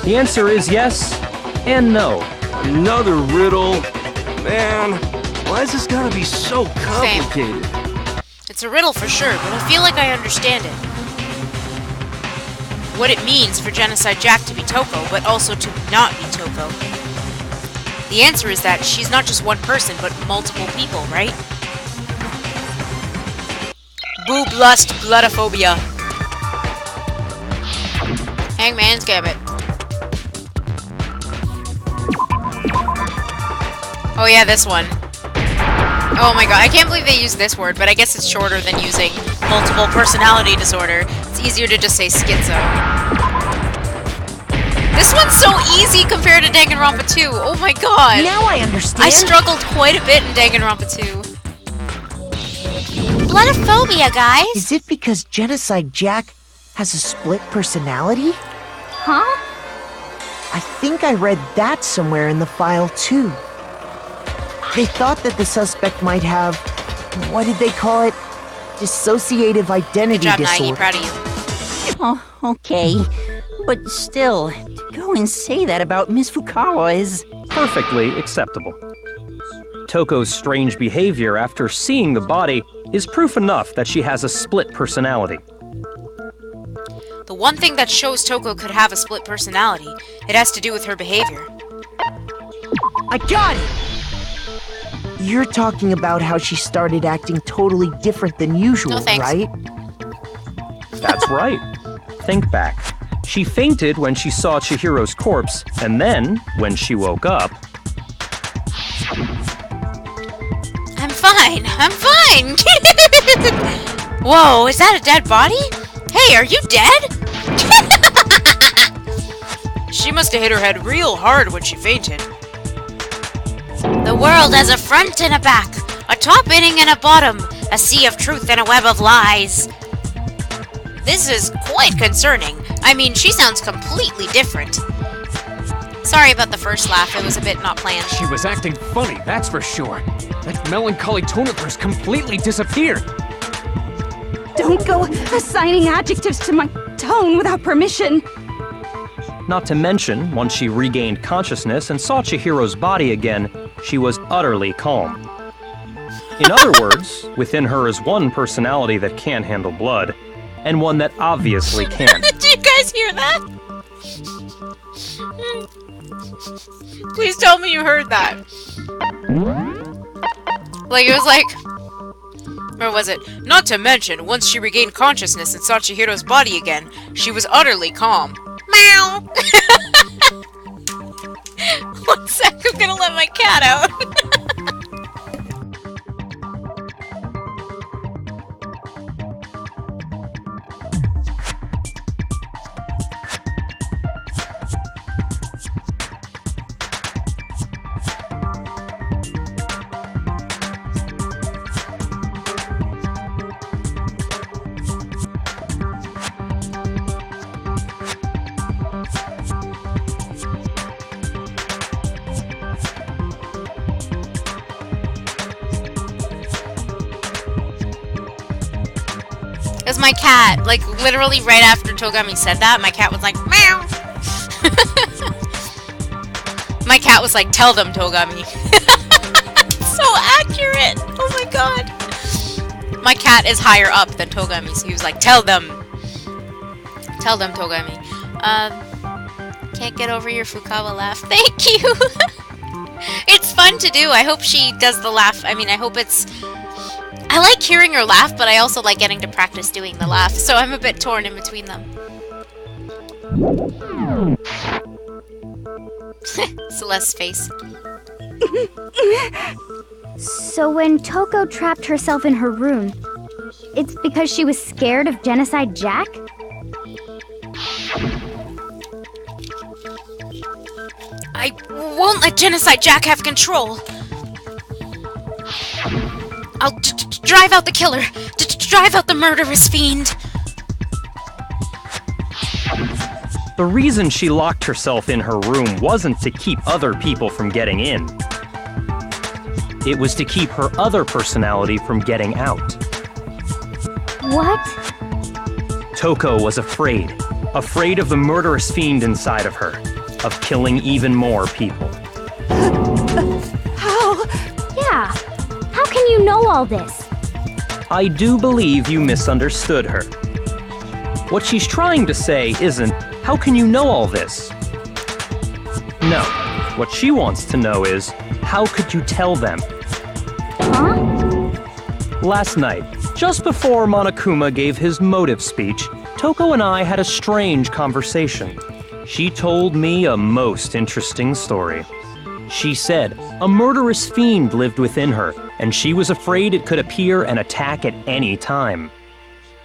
The answer is yes and no. Another riddle. Man, why is this gotta be so complicated? It's a riddle for sure, but I feel like I understand it. What it means for Genocide Jack to be Toko, but also to not be Toko. The answer is that she's not just one person, but multiple people, right? Boob lust, gluttophobia. Hangman's Gambit. Oh yeah, this one. Oh my god, I can't believe they use this word, but I guess it's shorter than using multiple personality disorder. It's easier to just say schizo. This one's so easy compared to Dangan Ronpa 2. Oh my god. Now I understand. I struggled quite a bit in Dangan Ronpa 2. Gluttophobia, guys. Is it because Genocide Jack has a split personality? Huh? I think I read that somewhere in the file, too. They thought that the suspect might have, what did they call it? Dissociative identity Good job, disorder. Nagi. Proud of you. Oh, okay. But still, to go and say that about Miss Fukawa is... Perfectly acceptable. Toko's strange behavior after seeing the body is proof enough that she has a split personality. The one thing that shows Toko could have a split personality, it has to do with her behavior. I got it! You're talking about how she started acting totally different than usual, No, thanks. right? That's right. Think back. She fainted when she saw Chihiro's corpse, and then, when she woke up... I'm fine. I'm fine. Whoa, is that a dead body? Hey, are you dead? She must have hit her head real hard when she fainted. The world has a front and a back, a top inning and a bottom, a sea of truth and a web of lies. This is quite concerning. I mean, she sounds completely different. Sorry about the first laugh, it was a bit not planned. She was acting funny, that's for sure. That melancholy tone of hers completely disappeared. Don't go assigning adjectives to my tone without permission. Not to mention, once she regained consciousness and saw Chihiro's body again, she was utterly calm. In other words, within her is one personality that can handle blood, and one that obviously can't. Did you guys hear that? Please tell me you heard that. Like, it was like... Where was it? Not to mention, once she regained consciousness and saw Chihiro's body again, she was utterly calm. Meow! 1 sec, I'm gonna let my cat out. It was my cat. Like, literally right after Togami said that, my cat was like, meow! My cat was like, tell them, Togami. So accurate! Oh my god. My cat is higher up than Togami, so he was like, tell them. Tell them, Togami. Can't get over your Fukawa laugh. Thank you! It's fun to do. I hope she does the laugh. I mean, I hope it's... I like hearing her laugh, but I also like getting to practice doing the laugh, so I'm a bit torn in between them. Celeste's face. So when Toko trapped herself in her room, it's because she was scared of Genocide Jack? I won't let Genocide Jack have control. I'll drive out the killer. Drive out the murderous fiend. The reason she locked herself in her room wasn't to keep other people from getting in. It was to keep her other personality from getting out. What? Toko was afraid. afraid of the murderous fiend inside of her, of killing even more people. How? Yeah. How can you know all this? I do believe you misunderstood her. What she's trying to say isn't, how can you know all this? No. What she wants to know is, how could you tell them? Huh? Last night, just before Monokuma gave his motive speech, Toko and I had a strange conversation. She told me a most interesting story. She said a murderous fiend lived within her, and she was afraid it could appear and attack at any time.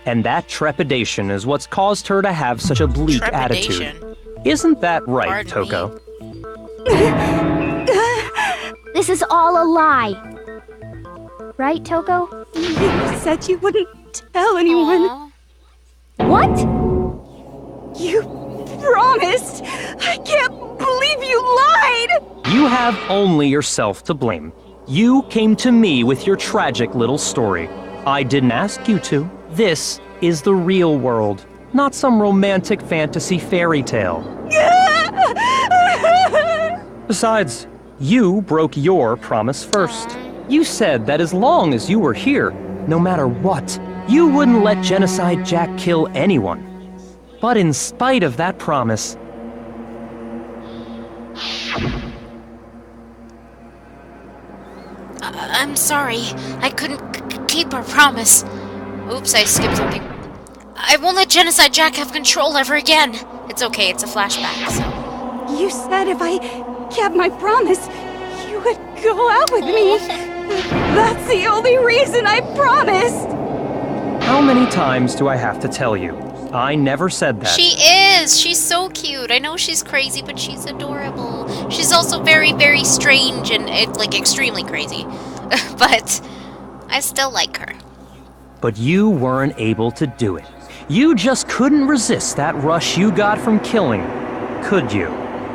And that trepidation is what's caused her to have such a bleak attitude. Isn't that right, Pardon Toko? This is all a lie. Right, Toko? You said you wouldn't tell anyone. Aw. What? You promised. I can't believe you lied. You have only yourself to blame. You came to me with your tragic little story. I didn't ask you to. This is the real world, not some romantic fantasy fairy tale. Besides, you broke your promise first. You said that as long as you were here, no matter what, you wouldn't let Genocide Jack kill anyone. But in spite of that promise, I'm sorry. I couldn't keep our promise. Oops, I skipped something. I won't let Genocide Jack have control ever again. It's okay, it's a flashback, so... You said if I kept my promise, you would go out with me. That's the only reason I promised. how many times do I have to tell you? I never said that. She is! She's so cute. I know she's crazy, but she's adorable. She's also very, very strange and, like, extremely crazy. But I still like her. But you weren't able to do it. You just couldn't resist that rush you got from killing, could you?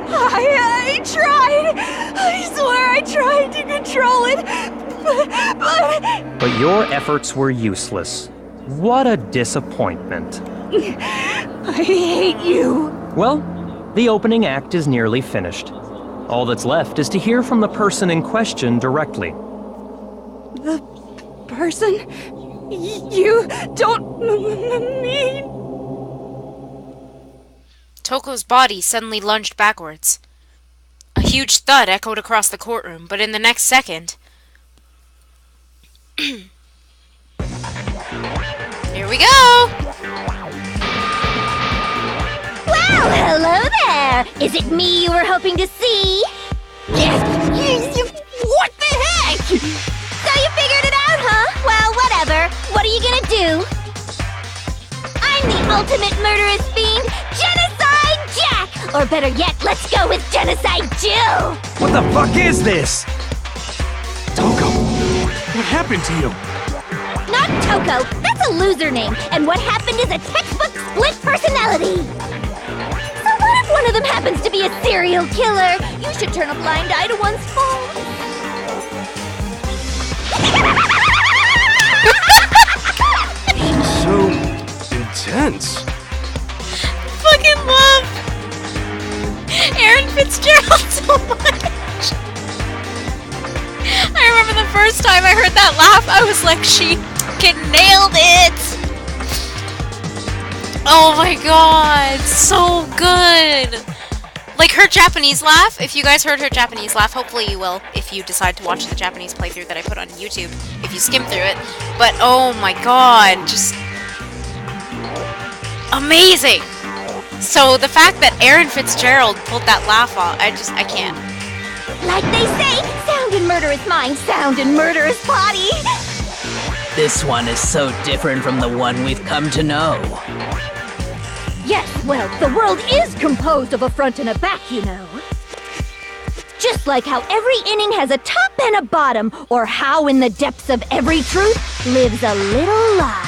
I tried! I swear I tried to control it, but... But your efforts were useless. What a disappointment. I hate you. Well, the opening act is nearly finished. All that's left is to hear from the person in question directly. The person? You don't mean... Toko's body suddenly lunged backwards. A huge thud echoed across the courtroom, but in the next second... Here we go! Well, hello there! Is it me you were hoping to see? What the heck? So you figured it out, huh? Well, whatever. What are you gonna do? I'm the ultimate murderous fiend, Genocide Jack! Or better yet, let's go with Genocide Jill! What the fuck is this? Toko, what happened to you? Not Toko, that's a loser name, and what happened is a textbook split personality! So what if one of them happens to be a serial killer? You should turn a blind eye to one's fault. So intense. Fucking love Aaron Fitzgerald so much. I remember the first time I heard that laugh, I was like, she fucking nailed it. Oh my god, so good. Like her Japanese laugh, if you guys heard her Japanese laugh, hopefully you will if you decide to watch the Japanese playthrough that I put on YouTube, if you skim through it. But oh my god, just amazing. So the fact that Aaron Fitzgerald pulled that laugh off, I can't. Like they say, sound in murderous mind, sound in murderous body. This one is so different from the one we've come to know. Yes, well, the world is composed of a front and a back, you know. Just like how every inning has a top and a bottom, or how in the depths of every truth lives a little lie.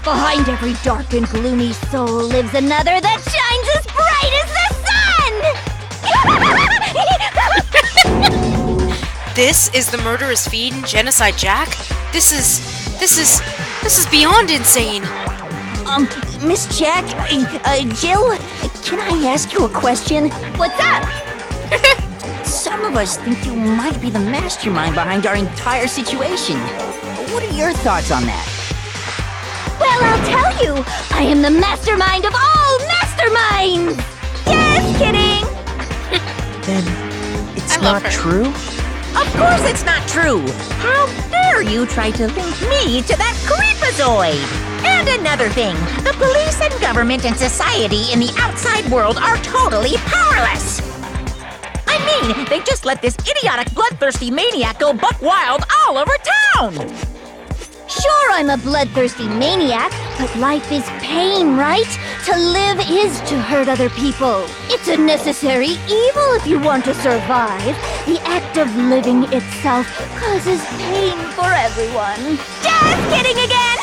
Behind every dark and gloomy soul lives another that shines as bright as the sun! This is the murderous fiend, Genocide Jack? This is beyond insane. Miss Jack, Jill, can I ask you a question? What's up? Some of us think you might be the mastermind behind our entire situation. What are your thoughts on that? Well, I'll tell you. I am the mastermind of all masterminds. Just kidding. Then it's I love not her. true? Of course it's not true! How dare you try to link me to that creepazoid! And another thing, the police and government and society in the outside world are totally powerless! I mean, they just let this idiotic, bloodthirsty maniac go buck wild all over town! Sure, I'm a bloodthirsty maniac, but life is pain, right? To live is to hurt other people. It's a necessary evil if you want to survive. The act of living itself causes pain for everyone. Just kidding again!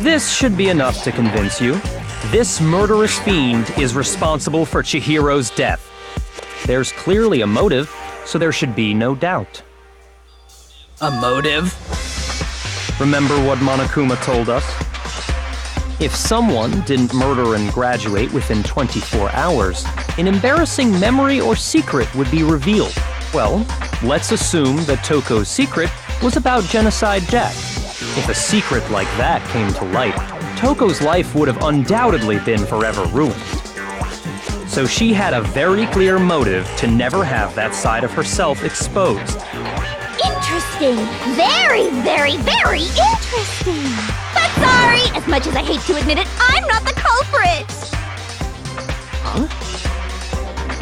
This should be enough to convince you. This murderous fiend is responsible for Chihiro's death. There's clearly a motive, so there should be no doubt. A motive? Remember what Monokuma told us? If someone didn't murder and graduate within 24 hours, an embarrassing memory or secret would be revealed. Well, let's assume that Toko's secret was about Genocide Jack. If a secret like that came to light, Toko's life would have undoubtedly been forever ruined. So she had a very clear motive to never have that side of herself exposed. Interesting. Very, very, very interesting. But sorry, as much as I hate to admit it, I'm not the culprit. Huh?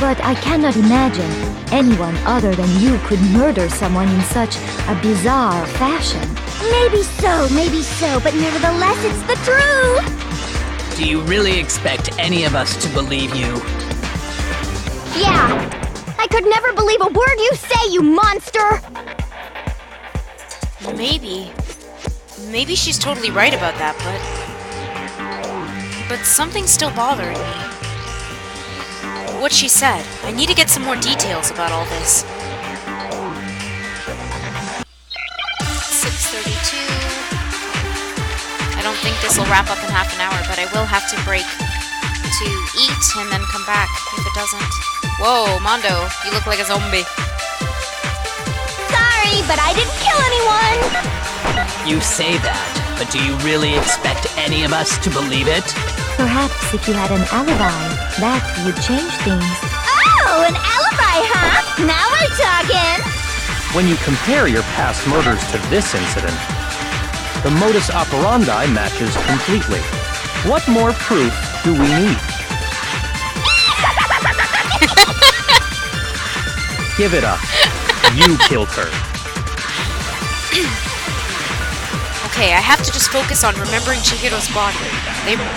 But I cannot imagine anyone other than you could murder someone in such a bizarre fashion. Maybe so, but nevertheless, it's the truth. Do you really expect any of us to believe you? Yeah. I could never believe a word you say, you monster. Maybe she's totally right about that, but something's still bothering me. What she said. I need to get some more details about all this. 6:32. I don't think this will wrap up in half an hour, but I will have to break to eat and then come back if it doesn't. Whoa, Mondo, you look like a zombie. Sorry, but I didn't kill anyone. You say that, but do you really expect any of us to believe it? Perhaps if you had an alibi, that would change things. Oh, an alibi, huh? Now we're talking. When you compare your past murders to this incident, the modus operandi matches completely. What more proof do we need? Give it up. You killed her. Okay, I have to just focus on remembering Chihiro's body.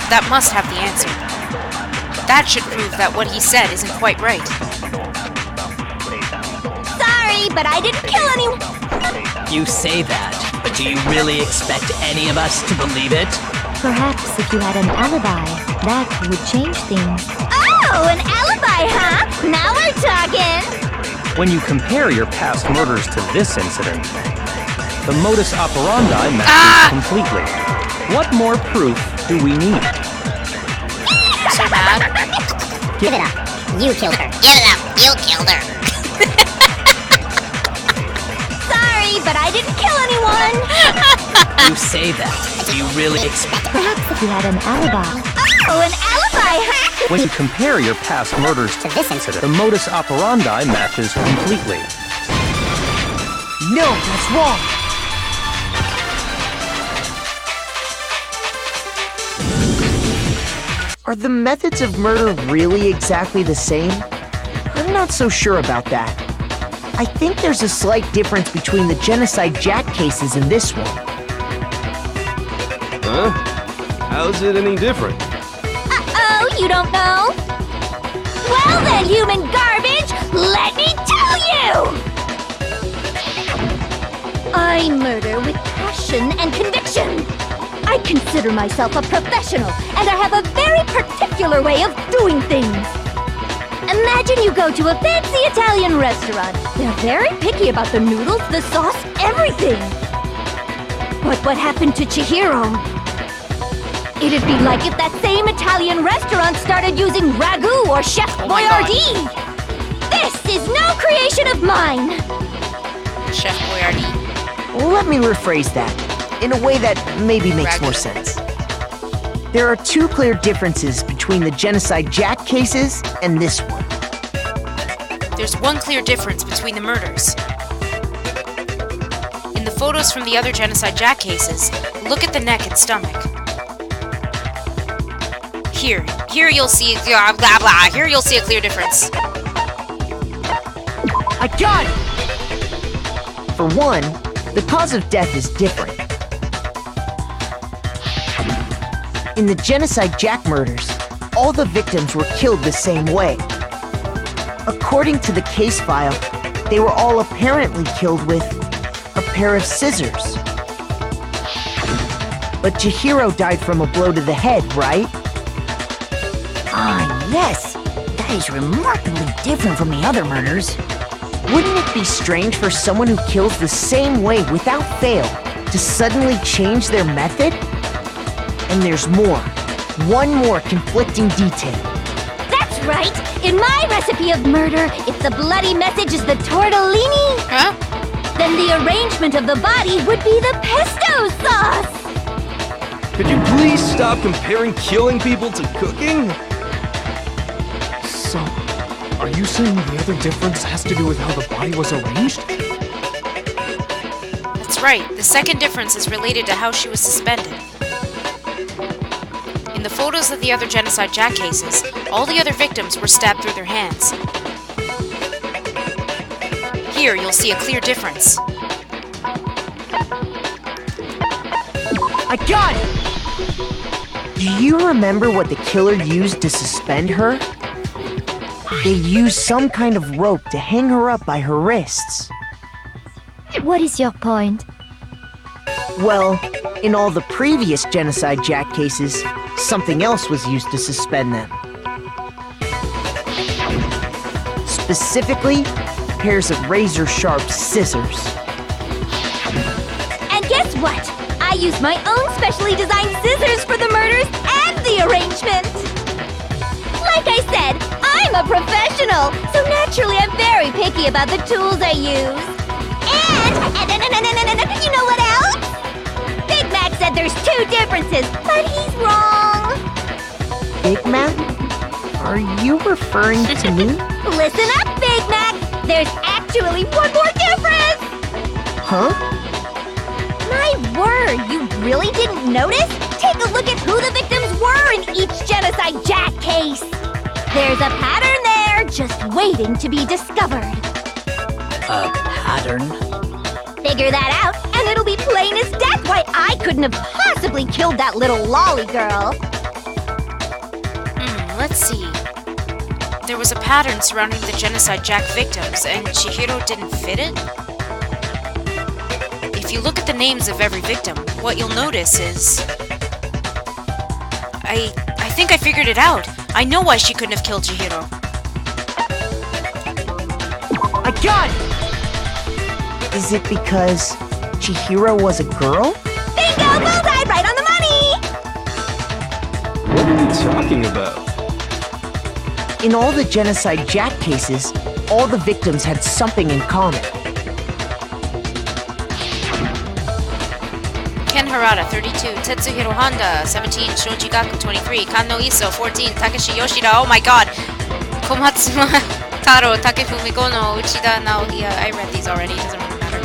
That must have the answer. That should prove that what he said isn't quite right. Sorry, but I didn't kill anyone. You say that, but do you really expect any of us to believe it? Perhaps if you had an alibi, that would change things. Oh, an alibi, huh? Now we're talking. When you compare your past murders to this incident, the modus operandi matches completely. What more proof do we need? So mad. Give it up. You killed her. Give it up. You killed her. Sorry, but I didn't kill anyone. You say that. Do you really expect... Perhaps if you had an alibi. Oh, an alibi, huh? When you compare your past murders to this incident, the modus operandi matches completely. No, that's wrong. Are the methods of murder really exactly the same? I'm not so sure about that. I think there's a slight difference between the Genocide Jack cases and this one. Huh? How's it any different? Uh-oh, you don't know? Well then, human garbage, let me tell you! I murder with passion and conviction. I consider myself a professional, and I have a very particular way of doing things. Imagine you go to a fancy Italian restaurant. They're very picky about the noodles, the sauce, everything. But what happened to Chihiro? It'd be like if that same Italian restaurant started using ragu or Chef Boyardee. This is no creation of mine. Chef Boyardee. Let me rephrase that in a way that maybe makes more sense. There are two clear differences between the Genocide Jack cases and this one. There's one clear difference between the murders. In the photos from the other Genocide Jack cases, look at the neck and stomach. Here you'll see blah blah blah. Here you'll see a clear difference. I got it! For one, the cause of death is different. In the Genocide Jack murders, all the victims were killed the same way. According to the case file, they were all apparently killed with a pair of scissors. But Chihiro died from a blow to the head, right? Ah, yes. That is remarkably different from the other murders. Wouldn't it be strange for someone who kills the same way without fail to suddenly change their method? And there's more. One more conflicting detail. That's right! In my recipe of murder, if the bloody message is the tortellini, then the arrangement of the body would be the pesto sauce! Could you please stop comparing killing people to cooking? So, are you saying the other difference has to do with how the body was arranged? That's right. The second difference is related to how she was suspended. In the photos of the other Genocide Jack cases, all the other victims were stabbed through their hands. Here, you'll see a clear difference. I got it! Do you remember what the killer used to suspend her? They used some kind of rope to hang her up by her wrists. What is your point? Well, in all the previous Genocide Jack cases, something else was used to suspend them. Specifically, pairs of razor-sharp scissors. And guess what? I used my own specially designed scissors for the murders and the arrangement! Like I said, I'm a professional, so naturally I'm very picky about the tools I use. And you know what else? Big Mac said there's two differences, but he's wrong. Big Mac? Are you referring to me? Listen up, Big Mac! There's actually one more difference! Huh? My word, you really didn't notice? Take a look at who the victims were in each Genocide Jack case. There's a pattern there, just waiting to be discovered. A pattern? Figure that out, and it'll be plain as death why I couldn't have possibly killed that little lolly girl. Let's see. There was a pattern surrounding the Genocide Jack victims, and Chihiro didn't fit it? If you look at the names of every victim, what you'll notice is... I think I figured it out. I know why she couldn't have killed Chihiro. I got it! Is it because Chihiro was a girl? Bingo! Bullseye! Right on the money! What are you talking about? In all the Genocide Jack cases, all the victims had something in common. Ken Harada, 32. Tetsuhiro Honda, 17. Shoji Gaku, 23. Kanno Iso, 14. Takeshi Yoshida, oh my god! Komatsuma Taro, Takefumi Gono, Uchida Naohia. I read these already, doesn't really matter.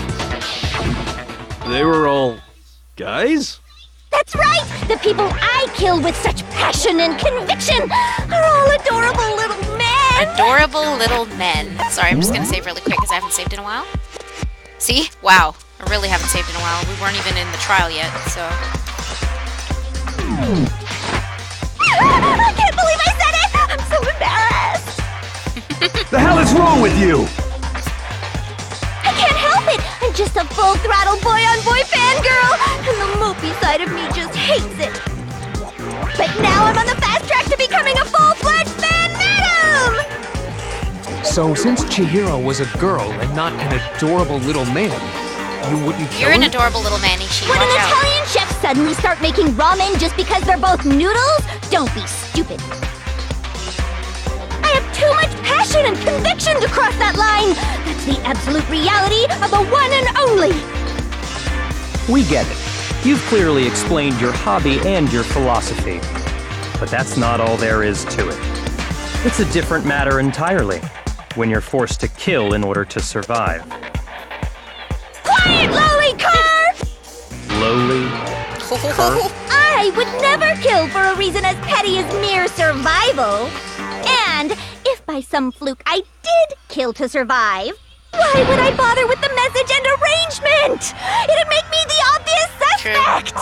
They were all... guys? That's right! The people I kill with such passion and conviction are all adorable little men! Adorable little men. Sorry, I'm just gonna save really quick because I haven't saved in a while. See? Wow. I really haven't saved in a while. We weren't even in the trial yet, so... I can't believe I said it! I'm so embarrassed! The hell is wrong with you? I can't help it! I'm just a full-throttle boy-on-boy fangirl! And the mopey side of me just hates it! But now I'm on the fast track to becoming a full-fledged fan madam! So, since Chihiro was a girl and not an adorable little man, You wouldn't kill You're an her? adorable little Manishi. Would an Watch out. Italian chef suddenly start making ramen just because they're both noodles? Don't be stupid. I have too much passion and conviction to cross that line. That's the absolute reality of the one and only. We get it. You've clearly explained your hobby and your philosophy. But that's not all there is to it. It's a different matter entirely, when you're forced to kill in order to survive. Quiet, lowly cur! Lowly? I would never kill for a reason as petty as mere survival. And if by some fluke I did kill to survive, why would I bother with the message and arrangement? It'd make me the obvious suspect!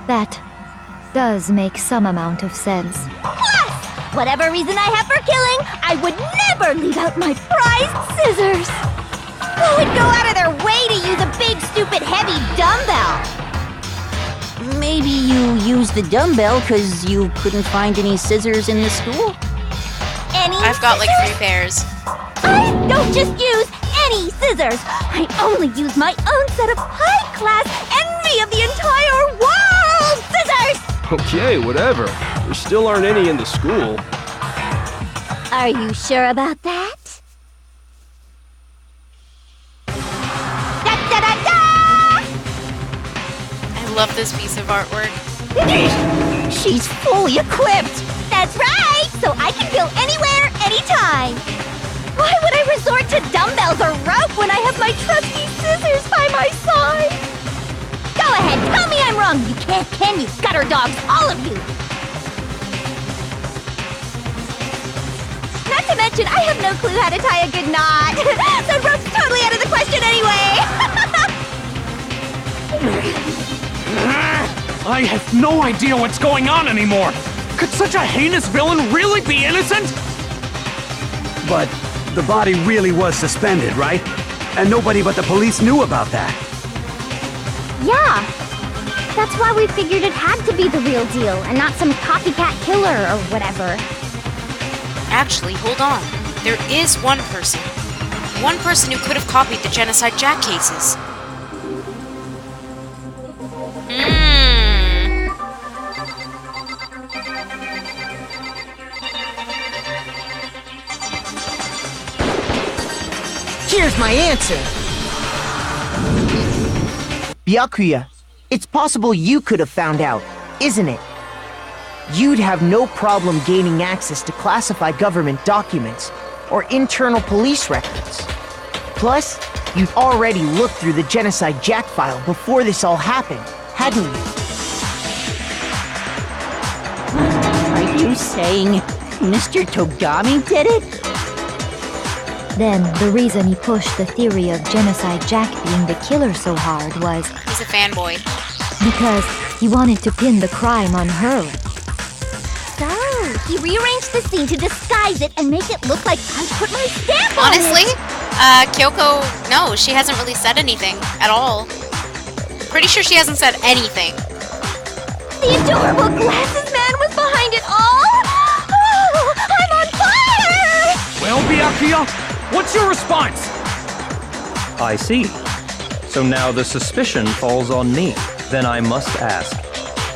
That does make some amount of sense. Plus, whatever reason I have for killing, I would never leave out my prized scissors. Who would go out of their way to use a big, stupid, heavy dumbbell? Maybe you used the dumbbell because you couldn't find any scissors in the school? Any I've got like scissors? 3 pairs. I don't just use any scissors. I only use my own set of high-class envy of the entire world scissors! Okay, whatever. There still aren't any in the school. Are you sure about that? Da-da-da-da! I love this piece of artwork. She's fully equipped! That's right! So I can go anywhere, anytime! Why would I resort to dumbbells or rope when I have my trusty scissors by my side? Go ahead, tell me I'm wrong! You can't, can you, gutter dogs, all of you! Not to mention, I have no clue how to tie a good knot! So rope's totally out of the question anyway! I have no idea what's going on anymore! Could such a heinous villain really be innocent? But the body really was suspended, right? And nobody but the police knew about that. Yeah. That's why we figured it had to be the real deal and not some copycat killer or whatever. Actually, hold on. There is one person. One person who could have copied the Genocide Jack cases. Here's my answer. Byakuya, it's possible you could have found out, isn't it? You'd have no problem gaining access to classified government documents or internal police records. Plus, you'd already looked through the Genocide Jack file before this all happened, hadn't you? Are you saying Mr. Togami did it? Then the reason he pushed the theory of Genocide Jack being the killer so hard was He's a fanboy. because he wanted to pin the crime on her. So, he rearranged the scene to disguise it and make it look like I put my stamp on Honestly, it! Kyoko, no, she hasn't really said anything at all. Pretty sure she hasn't said anything. The adorable glasses man was behind it all! Oh, I'm on fire! Well, Byakuya, what's your response? I see. So now the suspicion falls on me. Then I must ask,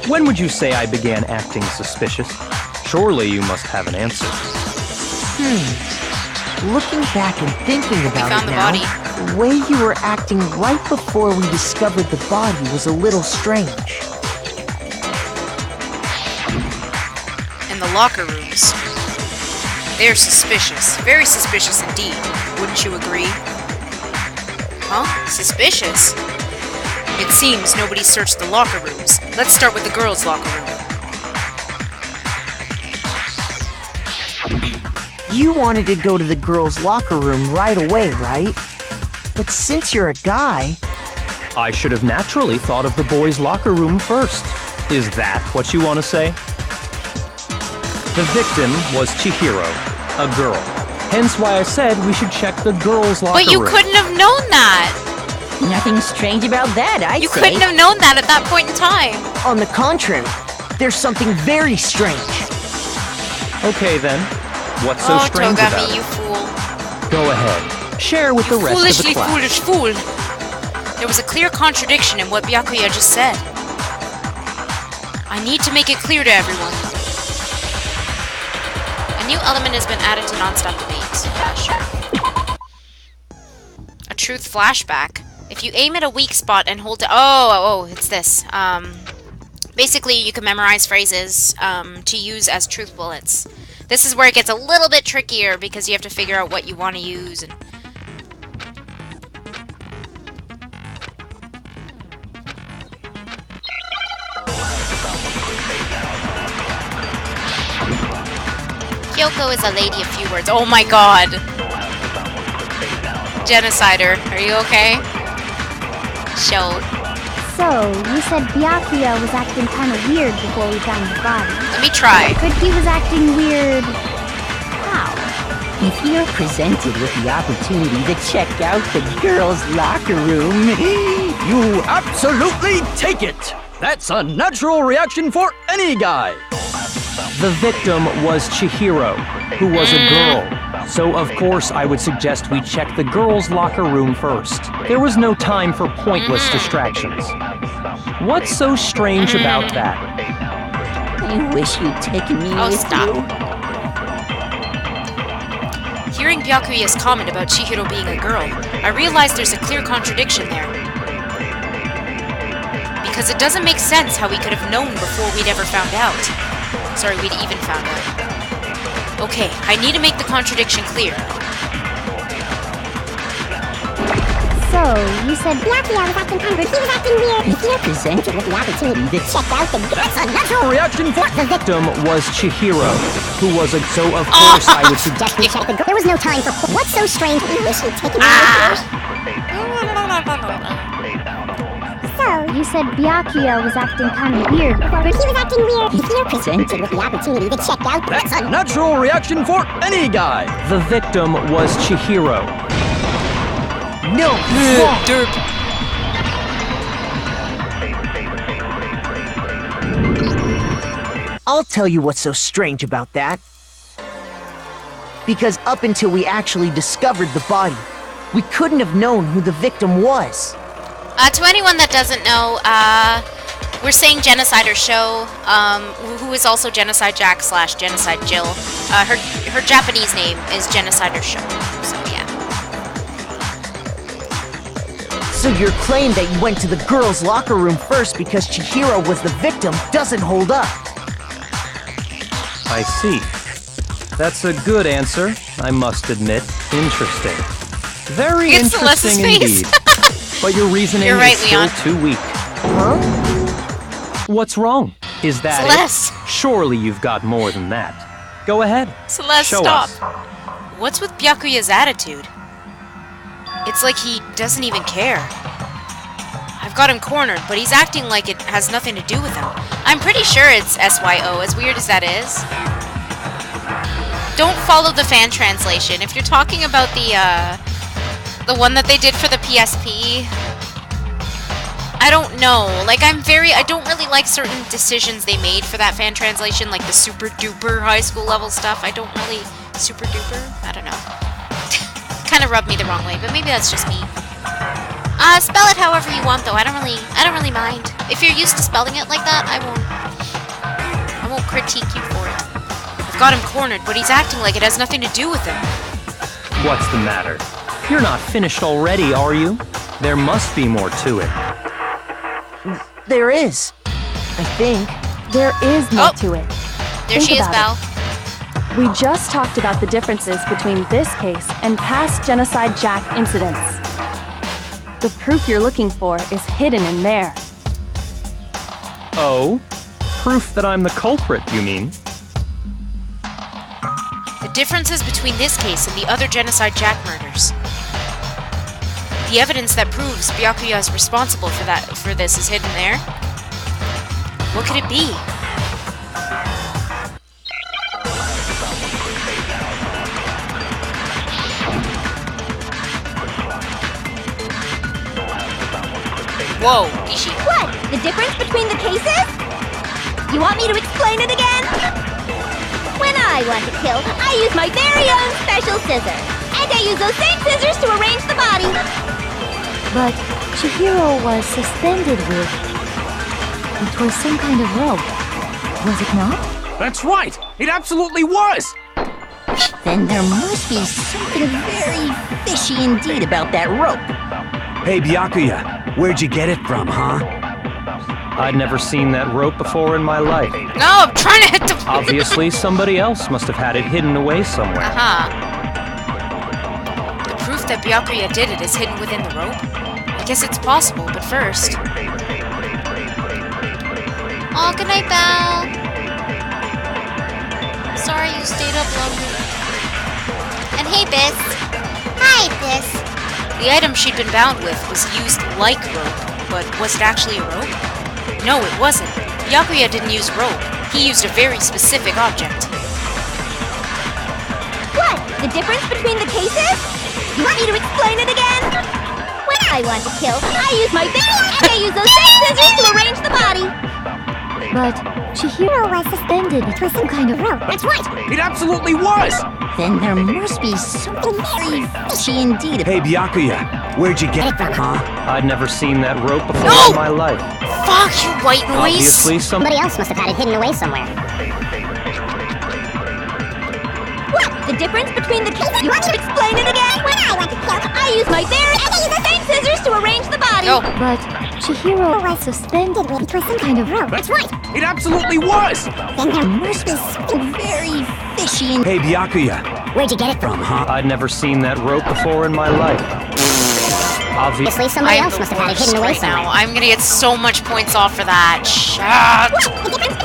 when would you say I began acting suspicious? Surely you must have an answer. Looking back and thinking about found it the now, body. the way you were acting right before we discovered the body was a little strange. In the locker rooms. They're suspicious. Very suspicious indeed. Wouldn't you agree? Huh? Suspicious? It seems nobody searched the locker rooms. Let's start with the girls' locker room. You wanted to go to the girls' locker room right away, right? But since you're a guy... I should have naturally thought of the boys' locker room first. Is that what you want to say? The victim was Chihiro, a girl. Hence why I said we should check the girls' locker room. But you couldn't have known that! Nothing strange about that, I You say. couldn't have known that at that point in time. On the contrary, there's something very strange. Okay then, what's so strange Togami, about you it? fool. Go ahead, share with the rest of the Foolishly class. foolish fool. There was a clear contradiction in what Byakuya just said. I need to make it clear to everyone. A new element has been added to non-stop debates. Yeah, sure. A truth flashback. If you aim at a weak spot and hold it... Oh, it's this. Basically, you can memorize phrases to use as truth bullets. This is where it gets a little bit trickier because you have to figure out what you want to use. And Kyoko is a lady of few words. Oh my god! Genocider, are you okay? Show. So, you said Byakuya was acting kind of weird before we found the body. Let me try. But he was acting weird... how? If you're presented with the opportunity to check out the girls' locker room, You absolutely take it! That's a natural reaction for any guy! The victim was Chihiro, who was a girl. So of course I would suggest we check the girls' locker room first. There was no time for pointless distractions. What's so strange about that? I wish you'd taken me with you. Hearing Byakuya's comment about Chihiro being a girl, I realized there's a clear contradiction there. Because it doesn't make sense how we could have known before we'd ever found out. Sorry, we'd even found out. Okay, I need to make the contradiction clear. So, you said Byakuya was acting kind of weird. He was acting weird. If you're presented with the opportunity to check out the girls' That's a natural reaction for the victim was Chihiro, who was a... So of course I would suggest we check the girls... There was no time for... What's so strange? You wish you'd taken me with you. So, you said Byakuya was acting kind of weird. He was acting weird. If you're presented with the opportunity to check out the That's a natural reaction for any guy! The victim was Chihiro. No, Derp. I'll tell you what's so strange about that. Because up until we actually discovered the body, we couldn't have known who the victim was. To anyone that doesn't know, we're saying Genocider Show, who is also Genocide Jack / Genocide Jill. Her Japanese name is Genocider Show, so yeah. So your claim that you went to the girls' locker room first because Chihiro was the victim doesn't hold up. I see. That's a good answer, I must admit. Interesting. Very It's interesting Celeste's indeed. But your reasoning You're right, is still Leon. too weak. Huh? What's wrong? Is that Celeste. it? Surely you've got more than that. Go ahead. Celeste, Show stop. us. What's with Byakuya's attitude? It's like he doesn't even care. I've got him cornered, but he's acting like it has nothing to do with him. I'm pretty sure it's SYO, as weird as that is. Don't follow the fan translation. If you're talking about the one that they did for the PSP, I don't know. Like, I don't really like certain decisions they made for that fan translation, like the super duper high school level stuff. I don't really... Super duper? I don't know. Kind of rubbed me the wrong way, but maybe that's just me. Spell it however you want, though. I don't really mind. If you're used to spelling it like that, I won't critique you for it. I've got him cornered, but he's acting like it has nothing to do with him. What's the matter? You're not finished already, are you? There must be more to it. There is. I think. There is more to it. There she is, Val. We just talked about the differences between this case and past Genocide Jack incidents. The proof you're looking for is hidden in there. Oh? Proof that I'm the culprit, you mean? The differences between this case and the other Genocide Jack murders. The evidence that proves Byakuya is responsible for this is hidden there. What could it be? Whoa, Ishi. What? The difference between the cases? You want me to explain it again? When I want to kill, I use my very own special scissors. And I use those same scissors to arrange the body. But Chihiro was suspended with... It was some kind of rope. Was it not? That's right! It absolutely was! Then there must be something very fishy indeed about that rope. Hey, Byakuya, where'd you get it from, huh? I'd never seen that rope before in my life. No, I'm trying to hit the... Obviously, somebody else must have had it hidden away somewhere. The proof that Byakuya did it is hidden within the rope? I guess it's possible, but first... Oh, good night, Belle. Sorry you stayed up longer. And hey, Biss. Hi, Biss. The item she'd been bound with was used like rope, but was it actually a rope? No, it wasn't. Byakuya didn't use rope. He used a very specific object. What? The difference between the cases? You want me to explain it again? When I want to kill, I use my very and I use those same scissors to arrange the body. But Chihiro was suspended with some kind of rope. That's right! It absolutely was! Then there must be something very fishy indeed. Hey, Byakuya, where'd you get it from, huh? I'd never seen that rope before No! in my life. Fuck you, white noise! Obviously, Somebody else must have had it hidden away somewhere. What? The difference between the cases? You want me to explain it again? When I want to kill, I use my very and I use the same scissors to arrange the body. Go. But Chihiro was suspended with some kind of rope. That's right! It absolutely was! Then there must be something very fishy in... Hey, Byakuya, Where'd you get it from? huh? I'd never seen that rope before in my life. Obviously, somebody else must have had it hidden away somewhere. Now. I'm gonna get so much points off for that. Shut!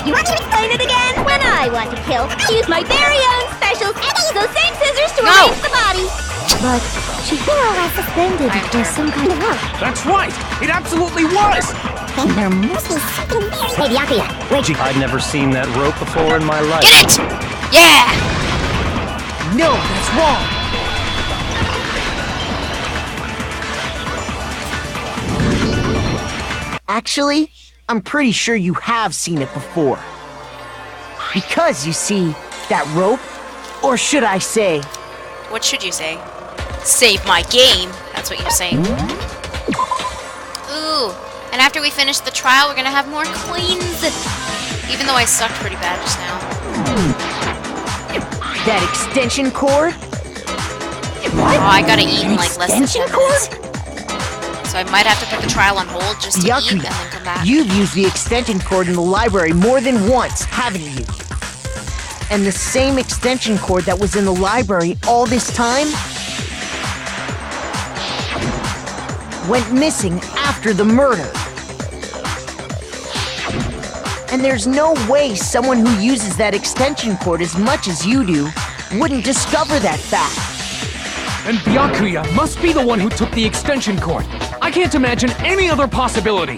You want me to explain it again? When I want to kill, I use my very own specials and I use those same scissors to arrange the body. But Chihiro was suspended with some kind of rope. That's right! It absolutely was! Then there must be something very... Hey, Byakuya, where'd you... I'd never seen that rope before in my life. Get it! Yeah! No, that's wrong. Actually, I'm pretty sure you have seen it before. Because, you see, that rope, or should I say... What should you say? Save my game. That's what you're saying. Ooh. And after we finish the trial, we're gonna have more coins. Even though I sucked pretty bad just now. That extension cord? Oh, I gotta eat in like less than 10 Extension minutes. So I might have to put the trial on hold just to eat and Byakuya, then come back. you've used the extension cord in the library more than once, haven't you? And the same extension cord that was in the library all this time went missing after the murder. And there's no way someone who uses that extension cord as much as you do wouldn't discover that fact. And Byakuya must be the one who took the extension cord. I can't imagine any other possibility.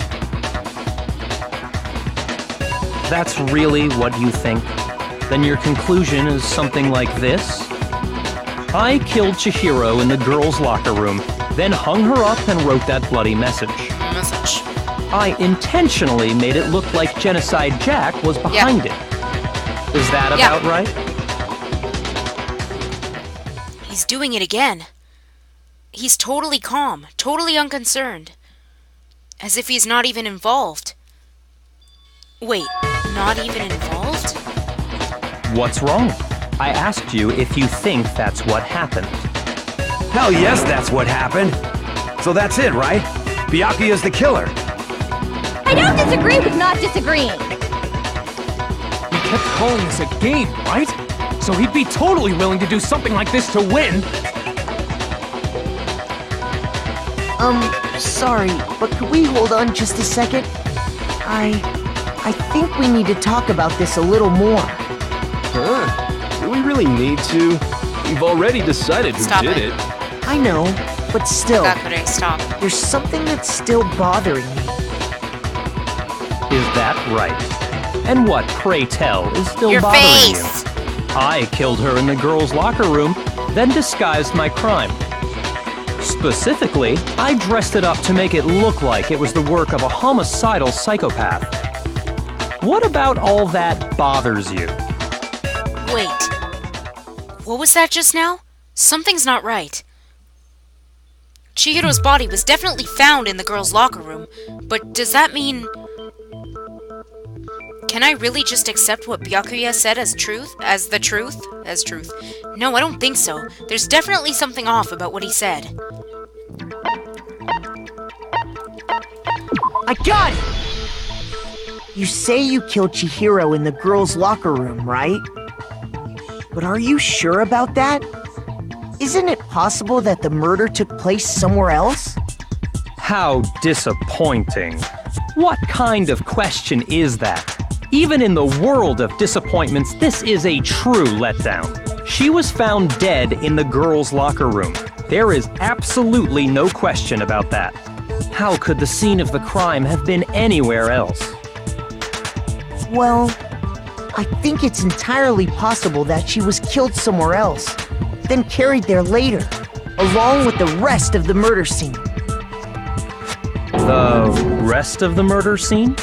That's really what you think? Then your conclusion is something like this? I killed Chihiro in the girls' locker room, then hung her up and wrote that bloody message. I intentionally made it look like Genocide Jack was behind it. Is that about right? He's doing it again. He's totally calm, totally unconcerned. As if he's not even involved. Wait, not even involved? What's wrong? I asked you if you think that's what happened. Hell yes, that's what happened. So that's it, right? Byakuya's the killer. I don't disagree with not disagreeing. He kept calling this a game, right? So he'd be totally willing to do something like this to win. Sorry, but could we hold on just a second? I think we need to talk about this a little more. Huh? Do we really need to? We've already decided who did it. I know, but still, Stop. there's something that's still bothering me. Is that right? And what, pray tell, is still Your bothering face. you? I killed her in the girls' locker room, then disguised my crime. Specifically, I dressed it up to make it look like it was the work of a homicidal psychopath. What about all that bothers you? Wait. What was that just now? Something's not right. Chihiro's body was definitely found in the girls' locker room, but does that mean... Can I really just accept what Byakuya said as truth? As truth? No, I don't think so. There's definitely something off about what he said. I got it! You say you killed Chihiro in the girls' locker room, right? But are you sure about that? Isn't it possible that the murder took place somewhere else? How disappointing. What kind of question is that? Even in the world of disappointments, this is a true letdown. She was found dead in the girls' locker room. There is absolutely no question about that. How could the scene of the crime have been anywhere else? Well, I think it's entirely possible that she was killed somewhere else, then carried there later, along with the rest of the murder scene. The rest of the murder scene?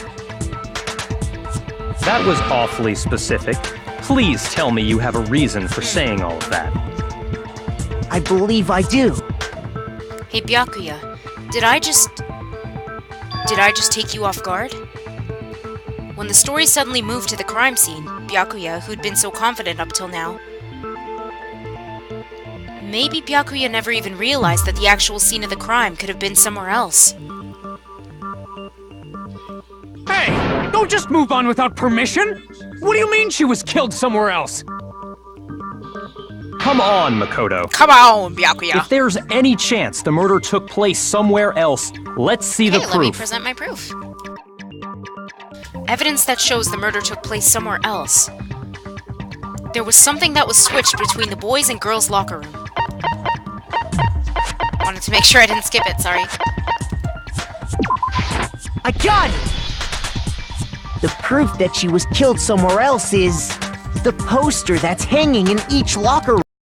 That was awfully specific. Please tell me you have a reason for saying all of that. I believe I do. Hey Byakuya, did I just take you off guard? When the story suddenly moved to the crime scene, Byakuya, who'd been so confident up till now, maybe Byakuya never even realized that the actual scene of the crime could have been somewhere else. Hey! Don't just move on without permission! What do you mean she was killed somewhere else? Come on, Makoto. Come on, Byakuya. If there's any chance the murder took place somewhere else, let's see the proof. Let me present my proof. Evidence that shows the murder took place somewhere else. There was something that was switched between the boys' and girls' locker room. Wanted to make sure I didn't skip it, sorry. I got it! The proof that she was killed somewhere else is the poster that's hanging in each locker room.